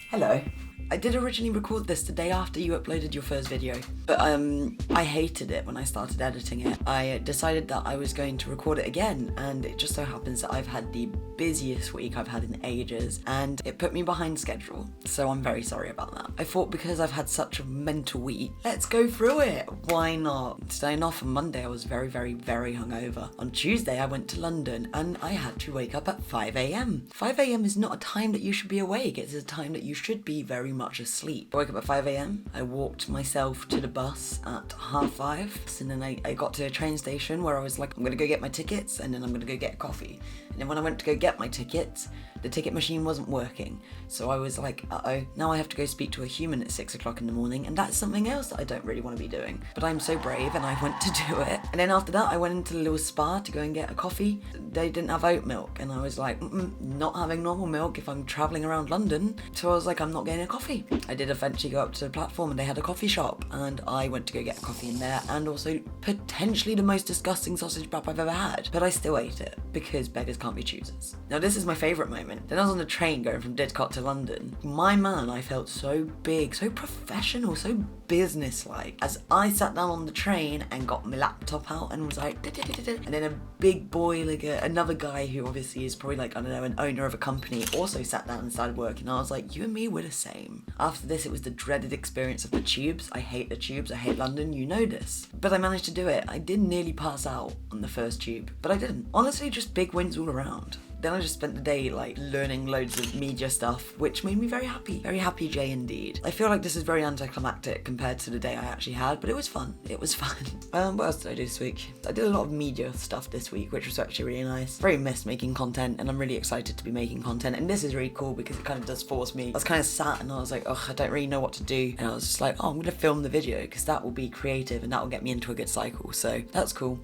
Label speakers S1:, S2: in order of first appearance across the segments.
S1: Hello. I did originally record this the day after you uploaded your first video, but I hated it when I started editing it. I decided that I was going to record it again, and it just so happens that I've had the busiest week I've had in ages, and it put me behind schedule, so I'm very sorry about that. I thought because I've had such a mental week, let's go through it. Why not? Starting off on Monday, I was very hungover. On Tuesday, I went to London, and I had to wake up at 5 a.m. 5 a.m. is not a time that you should be awake. It's a time that you should be very much asleep. I woke up at 5 a.m. I walked myself to the bus at 5:30, and then I got to a train station where I was like, I'm gonna go get my tickets, and then I'm gonna go get a coffee. And then when I went to go get my tickets, the ticket machine wasn't working. So I was like, uh-oh, now I have to go speak to a human at 6 o'clock in the morning, and that's something else that I don't really want to be doing. But I'm so brave, and I went to do it. And then after that, I went into the little spa to go and get a coffee. They didn't have oat milk, and I was like, not having normal milk if I'm traveling around London. So I was like, I'm not getting a coffee. I did eventually go up to the platform, and they had a coffee shop, and I went to go get a coffee in there, and also potentially the most disgusting sausage wrap I've ever had. But I still ate it, because beggars can't be choosers. Now this is my favourite moment. Then I was on the train going from Didcot to London. My man, I felt so big, so professional, so business-like. As I sat down on the train and got my laptop out and was like, and then a big boy, like another guy who obviously is probably like, I don't know, an owner of a company, also sat down and started working. I was like, you and me, we're the same. After this, it was the dreaded experience of the tubes. I hate the tubes, I hate London, you know this. But I managed to do it. I did nearly pass out on the first tube, but I didn't. Honestly, just big wins all around. Then I just spent the day like learning loads of media stuff, which made me very happy. Very happy Jay indeed. I feel like this is very anticlimactic compared to the day I actually had, but it was fun. It was fun. What else did I do this week? I did a lot of media stuff this week, which was actually really nice. Very missed making content, and I'm really excited to be making content. And this is really cool because it kind of does force me. I was kind of sat and I was like, oh, I don't really know what to do. And I was just like, oh, I'm gonna film the video because that will be creative and that will get me into a good cycle. So that's cool.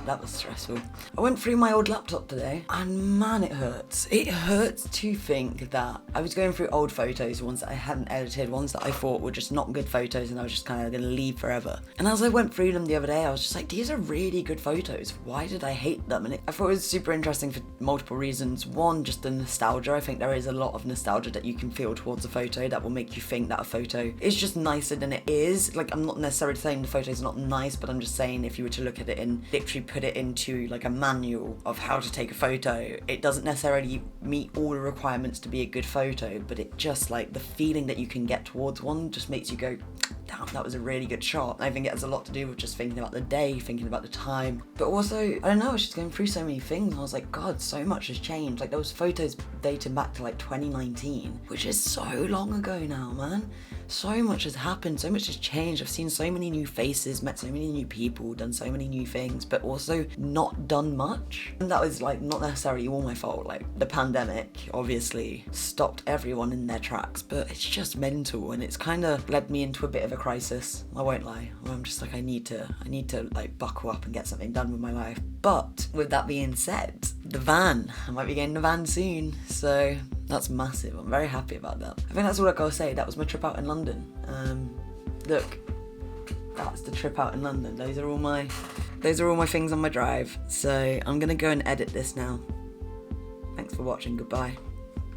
S1: That was stressful. I went through my old laptop today, and man, it hurts. It hurts to think that I was going through old photos, ones that I hadn't edited, ones that I thought were just not good photos and I was just kind of gonna leave forever. And as I went through them the other day, I was just like, these are really good photos. Why did I hate them? And I thought it was super interesting for multiple reasons. One, just the nostalgia. I think there is a lot of nostalgia that you can feel towards a photo that will make you think that a photo is just nicer than it is. Like, I'm not necessarily saying the photo's not nice, but I'm just saying if you were to look at it and literally put it into like a manual of how to take a photo, it doesn't necessarily meet all the requirements to be a good photo, but it just like the feeling that you can get towards one just makes you go, damn, that was a really good shot. I think it has a lot to do with just thinking about the day, thinking about the time, but also, I don't know, I was just going through so many things and I was like, God, so much has changed. Like, those photos dated back to like 2019, which is so long ago now, man. So much has happened, so much has changed. I've seen so many new faces, met so many new people, done so many new things, but also not done much. And that was like not necessarily all my fault. Like, the pandemic obviously stopped everyone in their tracks, but it's just mental, and it's kind of led me into a bit of a crisis. I won't lie. Where I'm just like, I need to like buckle up and get something done with my life. But with that being said, the van, I might be getting the van soon, so that's massive. I'm very happy about that. I think that's all I gotta say. That was my trip out in London. Look, that's the trip out in London. Those are all my things on my drive. So I'm gonna go and edit this now. Thanks for watching. Goodbye.